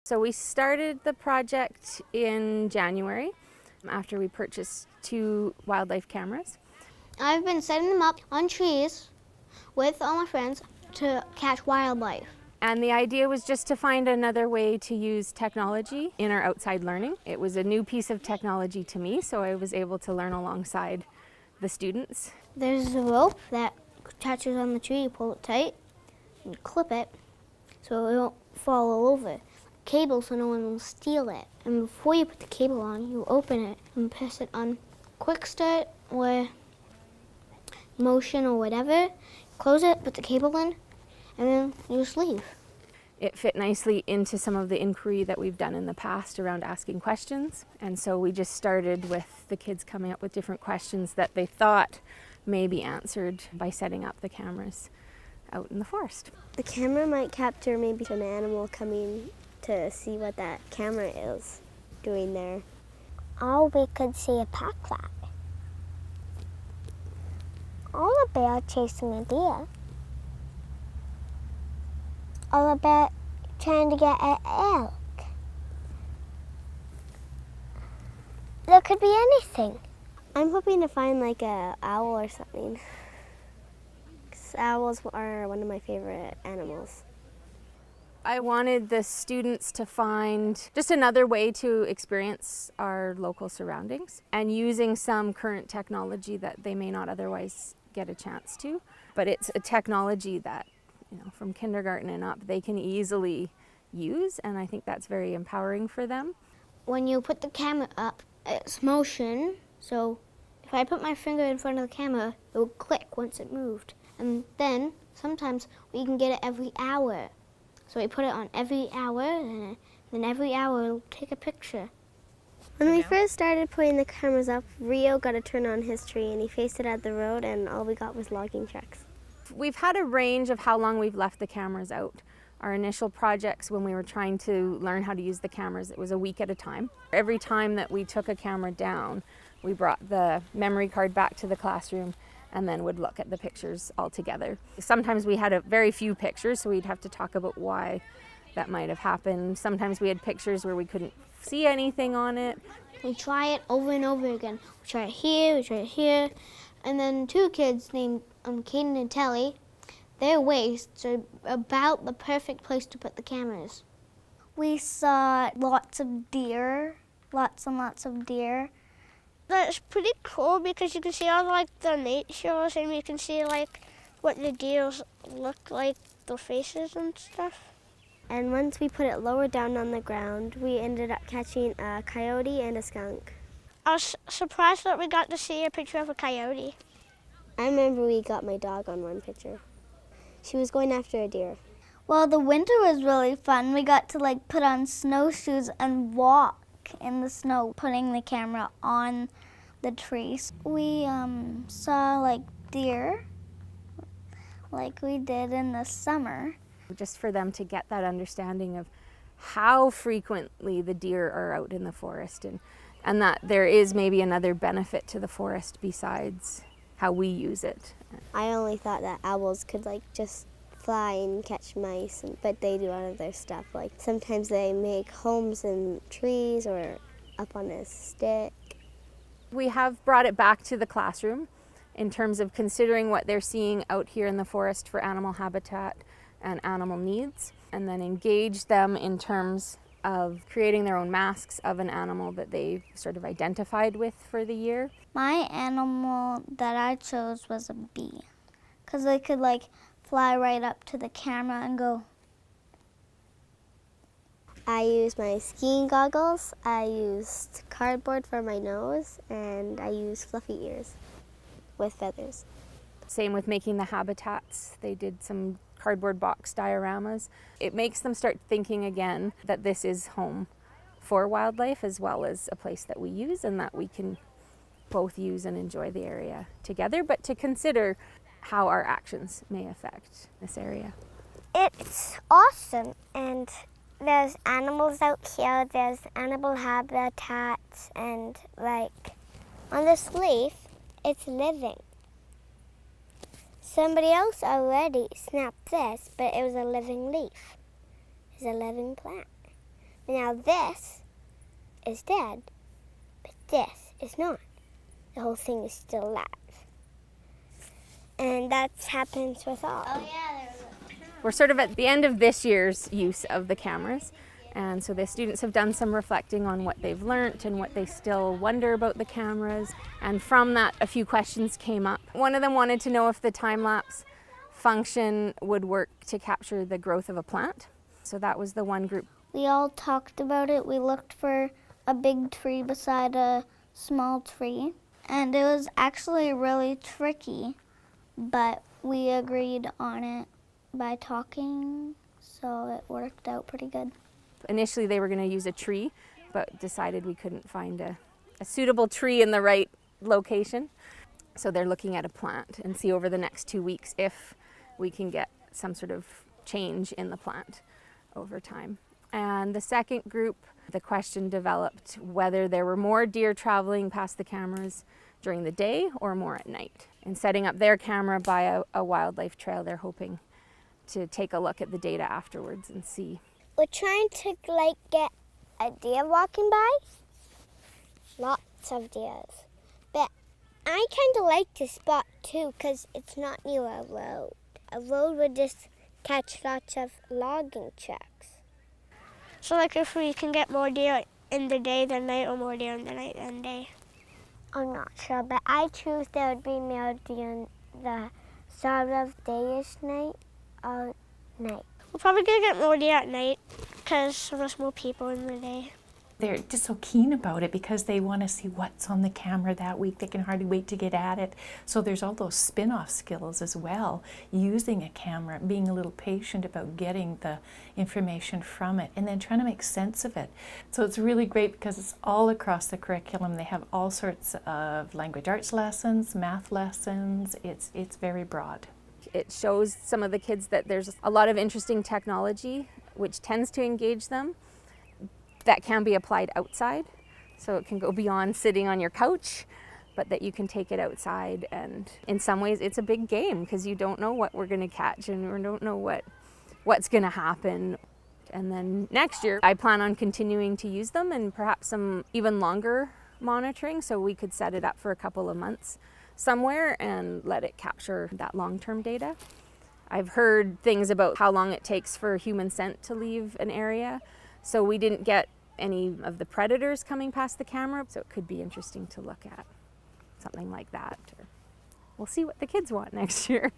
So we started the project in January after we purchased 2 wildlife cameras. I've been setting them up on trees with all my friends to catch wildlife. And the idea was just to find another way to use technology in our outside learning. It was a new piece of technology to me, so I was able to learn alongside the students. There's a rope that attaches on the tree. You pull it tight and clip it so it won't fall all over. Cable so no one will steal it. And before you put the cable on, you open it and press it on quick start or motion or whatever. Close it, put the cable in, and then you just leave. It fit nicely into some of the inquiry that we've done in the past around asking questions. And so we just started with the kids coming up with different questions that they thought may be answered by setting up the cameras out in the forest. The camera might capture maybe an animal coming to see what that camera is doing there. Or we could see a pack rat. Or a bear chasing a deer. Or a bear trying to get an elk. There could be anything. I'm hoping to find like an owl or something. 'Cause owls are one of my favorite animals. I wanted the students to find just another way to experience our local surroundings and using some current technology that they may not otherwise get a chance to. But it's a technology that, from kindergarten and up, they can easily use, and I think that's very empowering for them. When you put the camera up, it's motion. So if I put my finger in front of the camera, it will click once it moved. And then sometimes we can get it every hour. So we put it on every hour, and then every hour it'll take a picture. When we first started putting the cameras up, Rio got a turn on his tree and he faced it at the road, and all we got was logging trucks. We've had a range of how long we've left the cameras out. Our initial projects, when we were trying to learn how to use the cameras, it was a week at a time. Every time that we took a camera down, we brought the memory card back to the classroom and then would look at the pictures all together. Sometimes we had a very few pictures, so we'd have to talk about why that might have happened. Sometimes we had pictures where we couldn't see anything on it. We try it over and over again. We try it here, we try it here. And then 2 kids named Caden and Telly, their waists are about the perfect place to put the cameras. We saw lots of deer, lots and lots of deer. That's pretty cool because you can see all like the natures, and you can see like what the deers look like, their faces and stuff. And once we put it lower down on the ground, we ended up catching a coyote and a skunk. I was surprised that we got to see a picture of a coyote. I remember we got my dog on one picture. She was going after a deer. Well, the winter was really fun. We got to put on snowshoes and walk in the snow, putting the camera on the trees. We saw deer like we did in the summer. Just for them to get that understanding of how frequently the deer are out in the forest, and that there is maybe another benefit to the forest besides how we use it. I only thought that owls could just fly and catch mice, but they do other stuff. Sometimes they make homes in trees or up on a stick. We have brought it back to the classroom in terms of considering what they're seeing out here in the forest for animal habitat and animal needs, and then engage them in terms of creating their own masks of an animal that they've sort of identified with for the year. My animal that I chose was a bee, because they could fly right up to the camera and go. I used my skiing goggles, I used cardboard for my nose, and I used fluffy ears with feathers. Same with making the habitats. They did some cardboard box dioramas. It makes them start thinking again that this is home for wildlife as well as a place that we use, and that we can both use and enjoy the area together, but to consider how our actions may affect this area. It's awesome, and there's animals out here, there's animal habitats, and on this leaf, it's living. Somebody else already snapped this, but it was a living leaf. It's a living plant. Now this is dead, but this is not. The whole thing is still alive. And that happens with all. Oh yeah, We're sort of at the end of this year's use of the cameras. And so the students have done some reflecting on what they've learnt and what they still wonder about the cameras. And from that, a few questions came up. One of them wanted to know if the time-lapse function would work to capture the growth of a plant. So that was the one group. we all talked about it. We looked for a big tree beside a small tree, and it was actually really tricky, but we agreed on it by talking, so it worked out pretty good. Initially they were going to use a tree, but decided we couldn't find a suitable tree in the right location. So they're looking at a plant and see over the next 2 weeks if we can get some sort of change in the plant over time. And the second group, the question developed whether there were more deer traveling past the cameras during the day or more at night. In setting up their camera by a wildlife trail, they're hoping to take a look at the data afterwards and see. We're trying to get a deer walking by. Lots of deers. But I kind of like this spot too because it's not near a road. A road would just catch lots of logging trucks. So like if we can get more deer in the day than night or more deer in the night than day. I'm not sure, but I choose there would be more deer in the start of dayish night or night. We're probably gonna get more deer at night because there's more people in the day. They're just so keen about it because they want to see what's on the camera that week. They can hardly wait to get at it. So there's all those spin-off skills as well, using a camera, being a little patient about getting the information from it, and then trying to make sense of it. So it's really great because it's all across the curriculum. They have all sorts of language arts lessons, math lessons. It's very broad. It shows some of the kids that there's a lot of interesting technology which tends to engage them that can be applied outside. So it can go beyond sitting on your couch, but that you can take it outside. And in some ways it's a big game because you don't know what we're going to catch and we don't know what's going to happen. And then next year I plan on continuing to use them and perhaps some even longer monitoring, so we could set it up for a couple of months somewhere and let it capture that long-term data. I've heard things about how long it takes for human scent to leave an area. So we didn't get any of the predators coming past the camera, so it could be interesting to look at something like that. We'll see what the kids want next year.